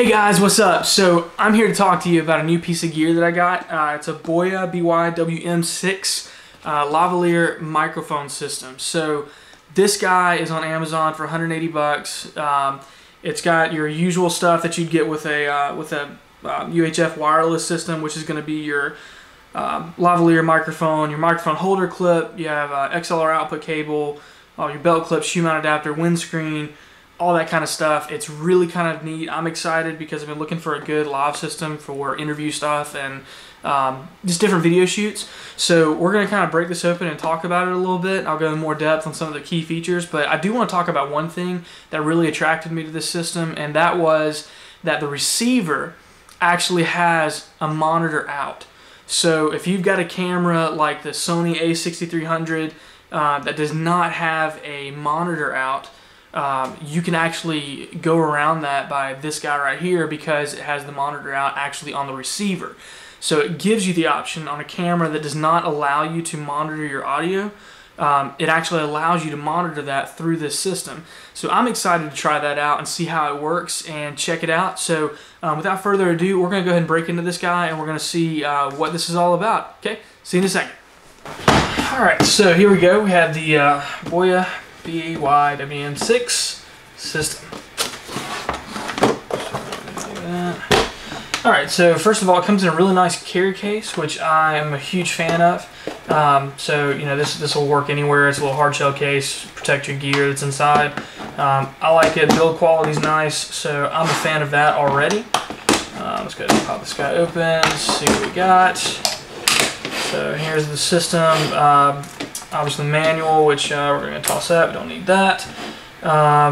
Hey guys, what's up? So I'm here to talk to you about a new piece of gear that I got. It's a Boya BY-WM6 lavalier microphone system. So this guy is on Amazon for 180 bucks. It's got your usual stuff that you'd get with a UHF wireless system, which is going to be your lavalier microphone, your microphone holder clip. You have XLR output cable, your belt clip, shoe mount adapter, windscreen, all that kind of stuff. It's really kind of neat. I'm excited because I've been looking for a good lav system for interview stuff and just different video shoots. So we're going to kind of break this open and talk about it a little bit. I'll go in more depth on some of the key features, but I do want to talk about one thing that really attracted me to this system, and that was that the receiver actually has a monitor out. So if you've got a camera like the Sony a6300 that does not have a monitor out, you can actually go around that by this guy right here because it has the monitor out actually on the receiver. So it gives you the option on a camera that does not allow you to monitor your audio. It actually allows you to monitor that through this system. So I'm excited to try that out and see how it works and check it out. So without further ado, we're going to go ahead and break into this guy and we're going to see what this is all about. Okay, see you in a second. Alright, so here we go. We have the Boya BY-WM6 system. Alright, so first of all, it comes in a really nice carry case, which I am a huge fan of. So, you know, this will work anywhere. It's a little hard shell case, protect your gear that's inside. I like it. Build quality is nice, so I'm a fan of that already. Let's go ahead and pop this guy open, see what we got. So here's the system. Obviously manual, which we're going to toss that. We don't need that.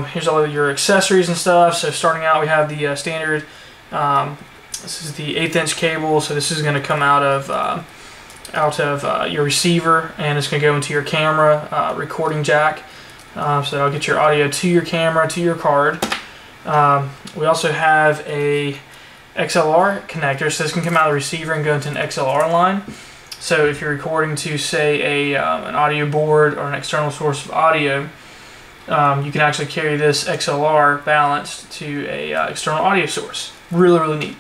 Here's all of your accessories and stuff. So starting out, we have the standard. This is the 1/8 inch cable. So this is going to come out of your receiver, and it's going to go into your camera recording jack. So that'll get your audio to your camera, to your card. We also have a XLR connector, so this can come out of the receiver and go into an XLR line. So if you're recording to, say, an audio board or an external source of audio, you can actually carry this XLR balanced to a external audio source. Really, really neat.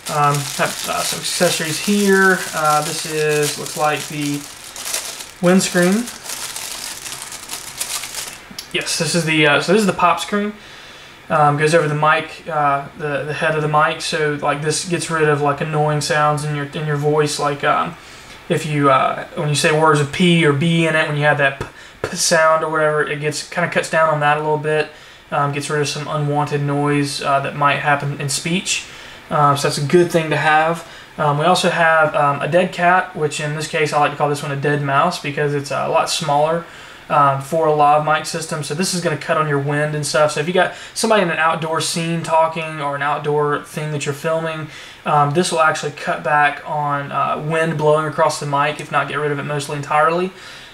Have some accessories here. This looks like the windscreen. Yes, this is the pop screen. Goes over the mic, the head of the mic, so like this gets rid of like annoying sounds in your voice, like if you when you say words with P or B in it, when you have that p sound or whatever, it kind of cuts down on that a little bit, gets rid of some unwanted noise that might happen in speech. So that's a good thing to have. We also have a dead cat, which in this case I like to call this one a dead mouse because it's a lot smaller. For a lav mic system, so this is going to cut on your wind and stuff. So if you got somebody in an outdoor scene talking or an outdoor thing that you're filming, this will actually cut back on wind blowing across the mic, if not get rid of it mostly entirely.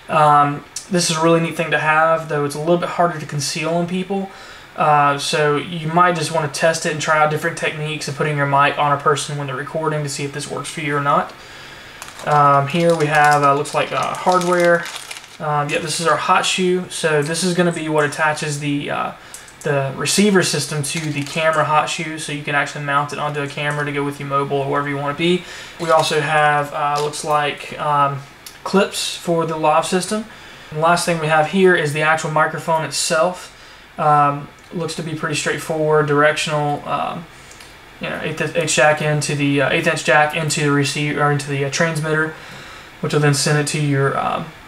This is a really neat thing to have, though it's a little bit harder to conceal on people. So you might just want to test it and try out different techniques of putting your mic on a person when they're recording to see if this works for you or not. Here we have looks like hardware. Yeah, this is our hot shoe. So this is going to be what attaches the receiver system to the camera hot shoe, so you can actually mount it onto a camera to go with you mobile or wherever you want to be. We also have looks like clips for the lav system. And the last thing we have here is the actual microphone itself. Looks to be pretty straightforward, directional. You know, 1/8 inch jack into the 1/8 inch jack into the receiver or into the transmitter, which will then send it to your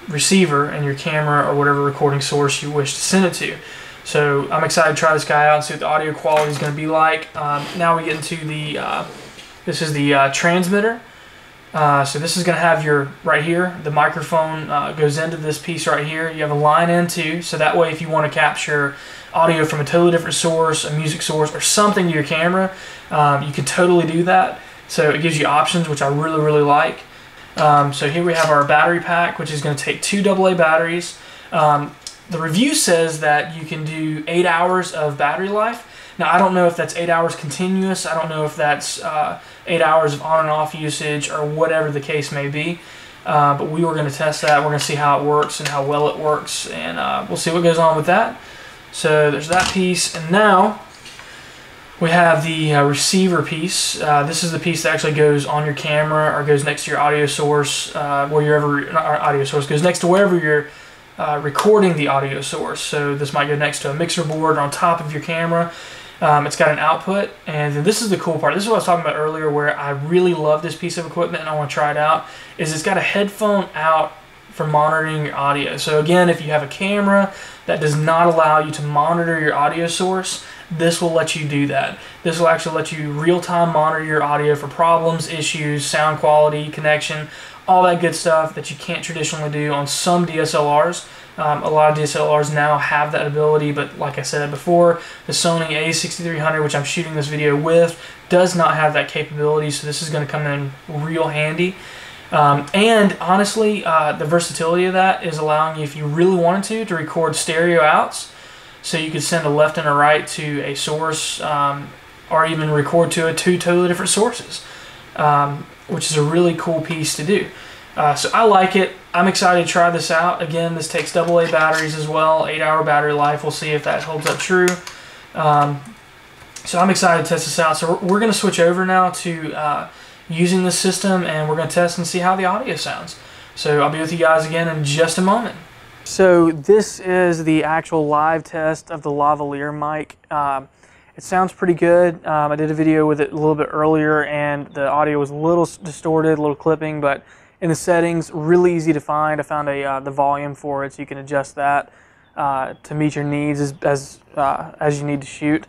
receiver and your camera or whatever recording source you wish to send it to. So I'm excited to try this guy out and see what the audio quality is going to be like. Now we get into the this is the transmitter. So this is going to have your right here, the microphone goes into this piece right here. You have a line into, so that way if you want to capture audio from a totally different source, a music source or something to your camera, you can totally do that. So it gives you options, which I really, really like. So here we have our battery pack, which is going to take 2 AA batteries. The review says that you can do 8 hours of battery life. Now I don't know if that's 8 hours continuous. I don't know if that's 8 hours of on and off usage or whatever the case may be. But we were going to test that. We're going to see how it works and how well it works, and we'll see what goes on with that. So there's that piece, and now We have the receiver piece. This is the piece that actually goes on your camera or goes next to your audio source, audio source goes next to wherever you're recording the audio source. So this might go next to a mixer board or on top of your camera. It's got an output, and then this is the cool part. This is what I was talking about earlier, where I really love this piece of equipment and I want to try it out, is it's got a headphone out for monitoring your audio. So again, if you have a camera that does not allow you to monitor your audio source, this will let you do that. This will actually let you real-time monitor your audio for problems, issues, sound quality, connection, all that good stuff that you can't traditionally do on some DSLRs. A lot of DSLRs now have that ability, but like I said before, the Sony a6300, which I'm shooting this video with, does not have that capability, so this is going to come in real handy. And honestly, the versatility of that is allowing you, if you really wanted to record stereo outs, so you could send a left and a right to a source, or even record to two totally different sources, which is a really cool piece to do. So I like it. I'm excited to try this out. Again, this takes AA batteries as well, 8-hour battery life. We'll see if that holds up true. So I'm excited to test this out. So we're going to switch over now to using this system, and we're going to test and see how the audio sounds. So I'll be with you guys again in just a moment. So this is the actual live test of the lavalier mic. It sounds pretty good. I did a video with it a little bit earlier, and the audio was a little distorted, a little clipping, but in the settings, really easy to find. I found the volume for it, so you can adjust that to meet your needs as you need to shoot.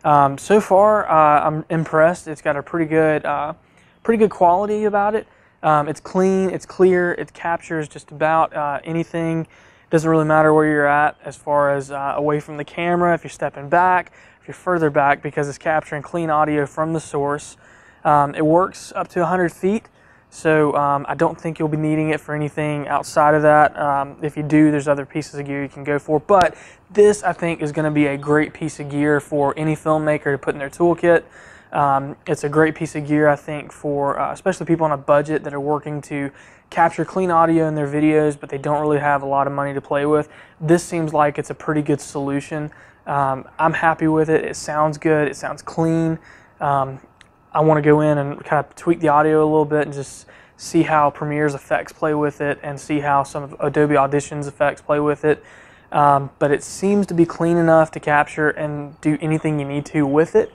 So far, I'm impressed. It's got a pretty good quality about it. It's clean, it's clear, it captures just about anything. Doesn't really matter where you're at as far as away from the camera, if you're stepping back, if you're further back, because it's capturing clean audio from the source. It works up to 100 feet, so I don't think you'll be needing it for anything outside of that. If you do, there's other pieces of gear you can go for, but this, I think, is going to be a great piece of gear for any filmmaker to put in their toolkit. It's a great piece of gear, I think, for especially people on a budget that are working to capture clean audio in their videos, but they don't really have a lot of money to play with. This seems like it's a pretty good solution. I'm happy with it. It sounds good. It sounds clean. I want to go in and kind of tweak the audio a little bit and just see how Premiere's effects play with it and see how some of Adobe Audition's effects play with it. But it seems to be clean enough to capture and do anything you need to with it.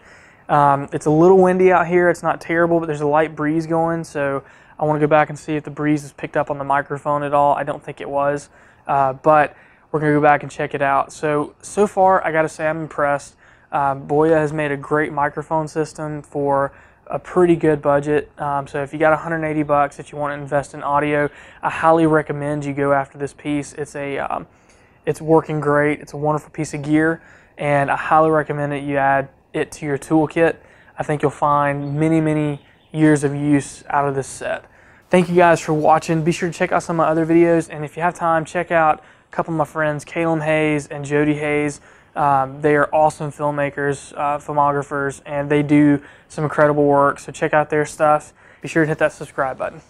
It's a little windy out here. It's not terrible, but there's a light breeze going, so I want to go back and see if the breeze is picked up on the microphone at all. I don't think it was, but we're going to go back and check it out. So far, I got to say I'm impressed. Boya has made a great microphone system for a pretty good budget. So if you got 180 bucks that you want to invest in audio, I highly recommend you go after this piece. It's working great. It's a wonderful piece of gear, and I highly recommend that you add it to your toolkit. I think you'll find many years of use out of this set. Thank you guys for watching. Be sure to check out some of my other videos, and if you have time, check out a couple of my friends, Calum Hayes and Jody Hayes. They are awesome filmmakers, filmographers, and they do some incredible work, so check out their stuff. Be sure to hit that subscribe button.